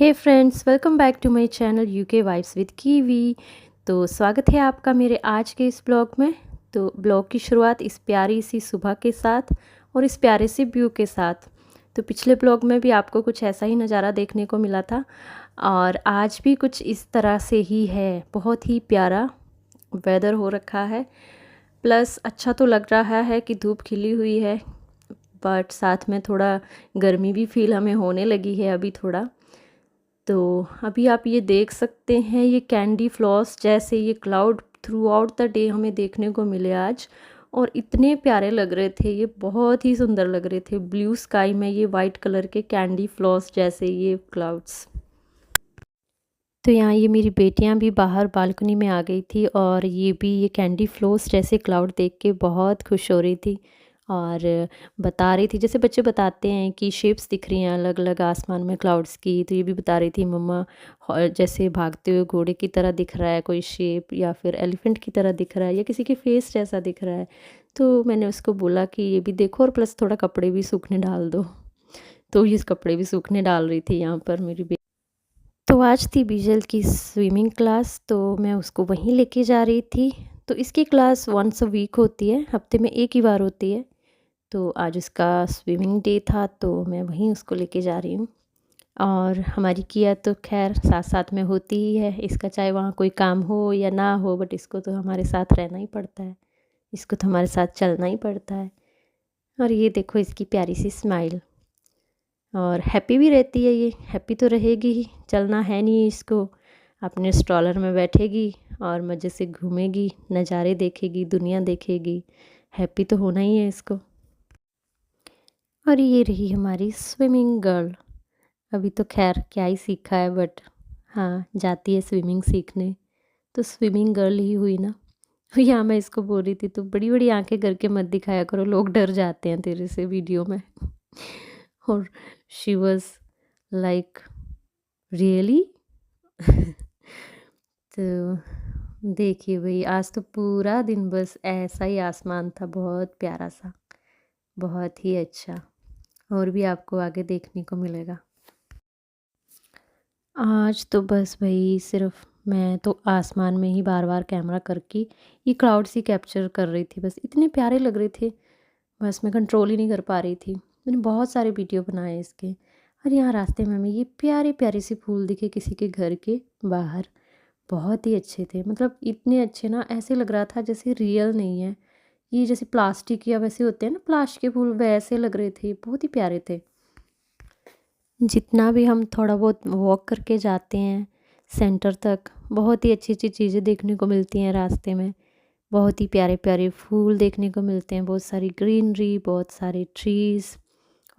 Hey friends, welcome back to my channel UK vibes with Kiwi. तो स्वागत है आपका मेरे आज के इस ब्लॉग में। तो ब्लॉग की शुरुआत इस प्यारी सी सुबह के साथ और इस प्यारे से व्यू के साथ। तो पिछले ब्लॉग में भी आपको कुछ ऐसा ही नज़ारा देखने को मिला था और आज भी कुछ इस तरह से ही है। बहुत ही प्यारा वेदर हो रखा है, प्लस अच्छा तो लग रहा है कि धूप खिली हुई है, बट साथ में थोड़ा गर्मी भी फील हमें होने लगी है अभी थोड़ा। तो अभी आप ये देख सकते हैं, ये कैंडी फ्लॉस जैसे ये cloud through out the day हमें देखने को मिले आज, और इतने प्यारे लग रहे थे, ये बहुत ही सुंदर लग रहे थे ब्लू स्काई में ये वाइट कलर के कैंडी फ्लॉस जैसे ये क्लाउड्स। तो यहाँ ये मेरी बेटियाँ भी बाहर बालकनी में आ गई थी और ये भी ये कैंडी फ्लॉस जैसे क्लाउड देख के बहुत खुश हो रही थी और बता रही थी, जैसे बच्चे बताते हैं कि शेप्स दिख रही हैं अलग अलग आसमान में क्लाउड्स की, तो ये भी बता रही थी मम्मा जैसे भागते हुए घोड़े की तरह दिख रहा है कोई शेप, या फिर एलिफेंट की तरह दिख रहा है, या किसी के फेस जैसा दिख रहा है। तो मैंने उसको बोला कि ये भी देखो और प्लस थोड़ा कपड़े भी सूखने डाल दो। तो ये कपड़े भी सूखने डाल रही थी यहाँ पर मेरी। तो आज थी बीजल की स्विमिंग क्लास, तो मैं उसको वहीं लेके जा रही थी। तो इसकी क्लास वंस अ वीक होती है, हफ्ते में एक ही बार होती है। तो आज उसका स्विमिंग डे था तो मैं वहीं उसको लेके जा रही हूँ। और हमारी किया तो खैर साथ साथ में होती ही है, इसका चाहे वहाँ कोई काम हो या ना हो, बट इसको तो हमारे साथ रहना ही पड़ता है, इसको तो हमारे साथ चलना ही पड़ता है। और ये देखो इसकी प्यारी सी स्माइल, और हैप्पी भी रहती है, ये हैप्पी तो रहेगी ही, चलना है नहीं इसको, अपने स्ट्रॉलर में बैठेगी और मज़े से घूमेगी, नज़ारे देखेगी, दुनिया देखेगी, हैप्पी तो होना ही है इसको। और ये रही हमारी स्विमिंग गर्ल। अभी तो खैर क्या ही सीखा है, बट हाँ जाती है स्विमिंग सीखने, तो स्विमिंग गर्ल ही हुई ना। यहाँ मैं इसको बोल रही थी, तो बड़ी बड़ी आंखें करके मत दिखाया करो, लोग डर जाते हैं तेरे से वीडियो में। और शी वॉज लाइक रियली। तो देखिए भाई, आज तो पूरा दिन बस ऐसा ही आसमान था, बहुत प्यारा सा, बहुत ही अच्छा। और भी आपको आगे देखने को मिलेगा। आज तो बस भाई सिर्फ मैं तो आसमान में ही बार बार कैमरा करके ये क्लाउड्स ही कैप्चर कर रही थी, बस इतने प्यारे लग रहे थे, बस मैं कंट्रोल ही नहीं कर पा रही थी। मैंने बहुत सारे वीडियो बनाए इसके। और यहाँ रास्ते में हमें ये प्यारे प्यारे से फूल दिखे किसी के घर के बाहर, बहुत ही अच्छे थे, मतलब इतने अच्छे ना, ऐसे लग रहा था जैसे रियल नहीं है ये, जैसे प्लास्टिक या वैसे होते हैं ना प्लास्टिक के फूल, वैसे लग रहे थे, बहुत ही प्यारे थे। जितना भी हम थोड़ा बहुत वॉक करके जाते हैं सेंटर तक, बहुत ही अच्छी अच्छी चीज़ें देखने को मिलती हैं रास्ते में, बहुत ही प्यारे प्यारे फूल देखने को मिलते हैं, बहुत सारी ग्रीनरी, बहुत सारे ट्रीज़।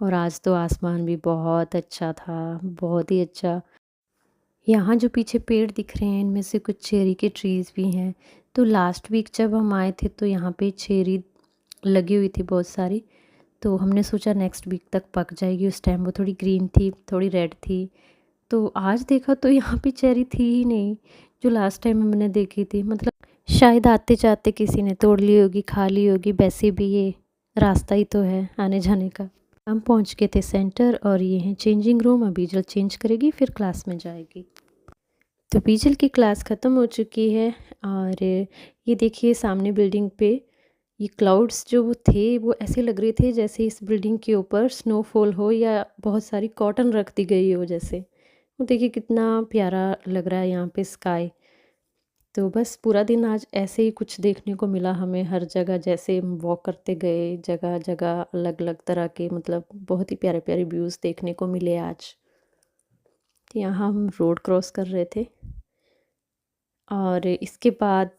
और आज तो आसमान भी बहुत अच्छा था, बहुत ही अच्छा। यहाँ जो पीछे पेड़ दिख रहे हैं इनमें से कुछ चेरी के ट्रीज़ भी हैं। तो लास्ट वीक जब हम आए थे तो यहाँ पे चेरी लगी हुई थी बहुत सारी, तो हमने सोचा नेक्स्ट वीक तक पक जाएगी, उस टाइम वो थोड़ी ग्रीन थी, थोड़ी रेड थी। तो आज देखा तो यहाँ पे चेरी थी ही नहीं, जो लास्ट टाइम हमने देखी थी, मतलब शायद आते जाते किसी ने तोड़ ली होगी, खा ली होगी, वैसे भी ये रास्ता ही तो है आने जाने का। हम पहुँच गए थे सेंटर और ये है चेंजिंग रूम, अभी जल्द चेंज करेगी फिर क्लास में जाएगी। तो बीजल की क्लास ख़त्म हो चुकी है और ये देखिए सामने बिल्डिंग पे ये क्लाउड्स जो वो थे वो ऐसे लग रहे थे जैसे इस बिल्डिंग के ऊपर स्नोफॉल हो या बहुत सारी कॉटन रख दी गई हो जैसे। वो देखिए कितना प्यारा लग रहा है यहाँ पे स्काई। तो बस पूरा दिन आज ऐसे ही कुछ देखने को मिला हमें, हर जगह जैसे वॉक करते गए, जगह जगह अलग अलग तरह के, मतलब बहुत ही प्यारे प्यारे व्यूज़ देखने को मिले आज। तो यहाँ हम रोड क्रॉस कर रहे थे और इसके बाद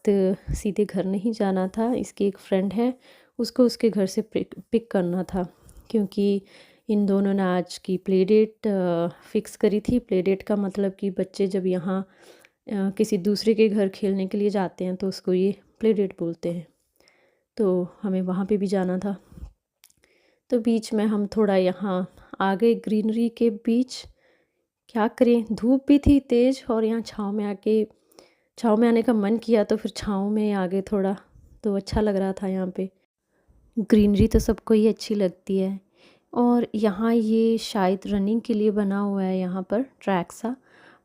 सीधे घर नहीं जाना था, इसकी एक फ्रेंड है उसको उसके घर से पिक करना था, क्योंकि इन दोनों ने आज की प्ले डेट फ़िक्स करी थी। प्ले डेट का मतलब कि बच्चे जब यहाँ किसी दूसरे के घर खेलने के लिए जाते हैं तो उसको ये प्ले डेट बोलते हैं। तो हमें वहाँ पे भी जाना था, तो बीच में हम थोड़ा यहाँ आ गए ग्रीनरी के बीच। क्या करें, धूप भी थी तेज़ और यहाँ छाँव में आने का मन किया तो फिर छाँव में आ गए थोड़ा, तो अच्छा लग रहा था यहाँ पे। ग्रीनरी तो सबको ही अच्छी लगती है, और यहाँ ये शायद रनिंग के लिए बना हुआ है, यहाँ पर ट्रैक सा,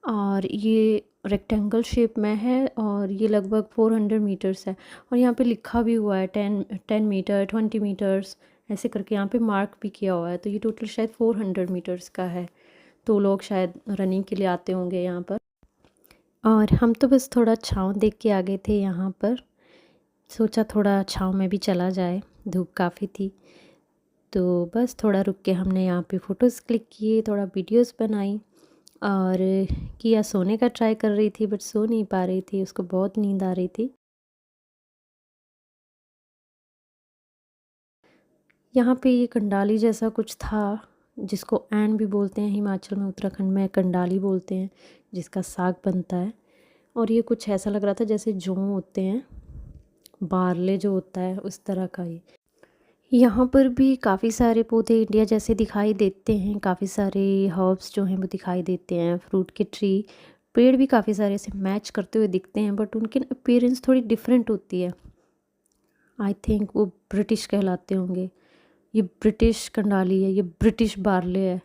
और ये रेक्टेंगल शेप में है और ये लगभग 400 मीटर्स है। और यहाँ पे लिखा भी हुआ है 10 मीटर 20 मीटर्स ऐसे करके यहाँ पे मार्क भी किया हुआ है। तो ये टोटल शायद 400 मीटर्स का है। तो लोग शायद रनिंग के लिए आते होंगे यहाँ पर। और हम तो बस थोड़ा छाँव देख के आ गए थे यहाँ पर, सोचा थोड़ा छाँव में भी चला जाए, धूप काफ़ी थी। तो बस थोड़ा रुक के हमने यहाँ पे फ़ोटोज़ क्लिक किए, थोड़ा वीडियोस बनाई। और किया सोने का ट्राई कर रही थी बट सो नहीं पा रही थी, उसको बहुत नींद आ रही थी। यहाँ पे ये कंडाली जैसा कुछ था, जिसको ऐन भी बोलते हैं, हिमाचल में उत्तराखंड में कंडाली बोलते हैं, जिसका साग बनता है। और ये कुछ ऐसा लग रहा था जैसे जौ होते हैं, बारले जो होता है उस तरह का। ये यहाँ पर भी काफ़ी सारे पौधे इंडिया जैसे दिखाई देते हैं, काफ़ी सारे हर्ब्स जो हैं वो दिखाई देते हैं, फ्रूट के ट्री, पेड़ भी काफ़ी सारे ऐसे मैच करते हुए दिखते हैं, बट उनकी अपीयरेंस थोड़ी डिफरेंट होती है। आई थिंक वो ब्रिटिश कहलाते होंगे। ये ब्रिटिश कंडाली है, ये ब्रिटिश बारले है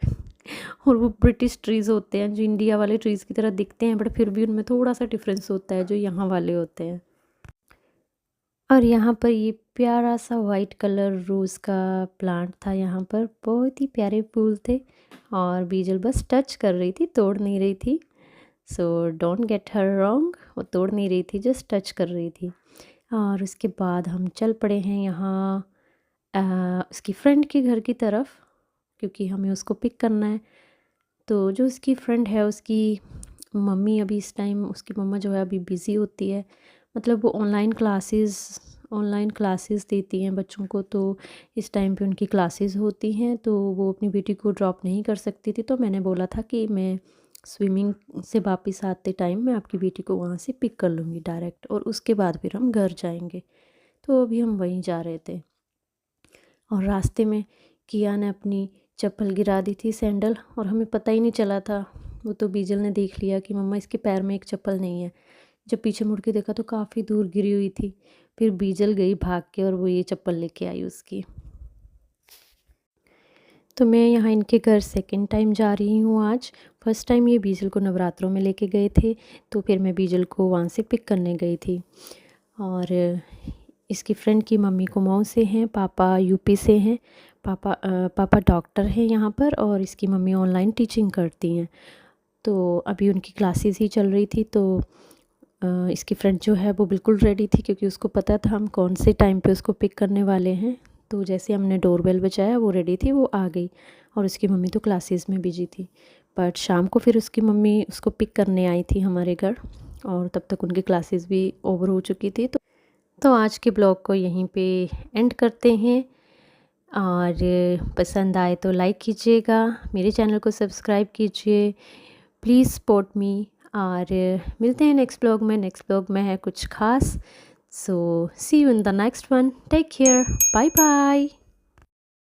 और वो ब्रिटिश ट्रीज़ होते हैं जो इंडिया वाले ट्रीज़ की तरह दिखते हैं, बट फिर भी उनमें थोड़ा सा डिफरेंस होता है जो यहाँ वाले होते हैं। और यहाँ पर ये प्यारा सा वाइट कलर रोज़ का प्लांट था, यहाँ पर बहुत ही प्यारे फूल थे। और बीजल बस टच कर रही थी, तोड़ नहीं रही थी। So don't get her wrong, वो तोड़ नहीं रही थी, जस्ट टच कर रही थी। और उसके बाद हम चल पड़े हैं यहाँ उसकी फ्रेंड के घर की तरफ, क्योंकि हमें उसको पिक करना है। तो जो उसकी फ्रेंड है, उसकी मम्मी अभी इस टाइम, उसकी मम्मा जो है अभी बिज़ी होती है, मतलब वो ऑनलाइन क्लासेस देती हैं बच्चों को। तो इस टाइम पे उनकी क्लासेस होती हैं, तो वो अपनी बेटी को ड्रॉप नहीं कर सकती थी। तो मैंने बोला था कि मैं स्विमिंग से वापस आते टाइम मैं आपकी बेटी को वहाँ से पिक कर लूँगी डायरेक्ट, और उसके बाद फिर हम घर जाएंगे। तो अभी हम वहीं जा रहे थे और रास्ते में किया ने अपनी चप्पल गिरा दी थी, सैंडल, और हमें पता ही नहीं चला था। वो तो बीजल ने देख लिया कि मम्मा इसके पैर में एक चप्पल नहीं है। जब पीछे मुड़ के देखा तो काफ़ी दूर गिरी हुई थी। फिर बीजल गई भाग के और वो ये चप्पल लेके आई उसकी। तो मैं यहाँ इनके घर सेकंड टाइम जा रही हूँ आज। फर्स्ट टाइम ये बीजल को नवरात्रों में लेके गए थे, तो फिर मैं बीजल को वहाँ से पिक करने गई थी। और इसकी फ्रेंड की मम्मी कुमाऊँ से हैं, पापा यूपी से हैं। पापा डॉक्टर हैं यहाँ पर, और इसकी मम्मी ऑनलाइन टीचिंग करती हैं। तो अभी उनकी क्लासेस ही चल रही थी। तो इसकी फ्रेंड जो है वो बिल्कुल रेडी थी, क्योंकि उसको पता था हम कौन से टाइम पे उसको पिक करने वाले हैं। तो जैसे हमने डोरबेल बजाया वो रेडी थी, वो आ गई। और उसकी मम्मी तो क्लासेस में बिजी थी। बट शाम को फिर उसकी मम्मी उसको पिक करने आई थी हमारे घर, और तब तक उनकी क्लासेस भी ओवर हो चुकी थी। तो आज के ब्लॉग को यहीं पे एंड करते हैं। और पसंद आए तो लाइक कीजिएगा, मेरे चैनल को सब्सक्राइब कीजिए, प्लीज़ सपोर्ट मी। और मिलते हैं नेक्स्ट ब्लॉग में। नेक्स्ट ब्लॉग में है कुछ खास। So see you in the next one, take care, bye bye.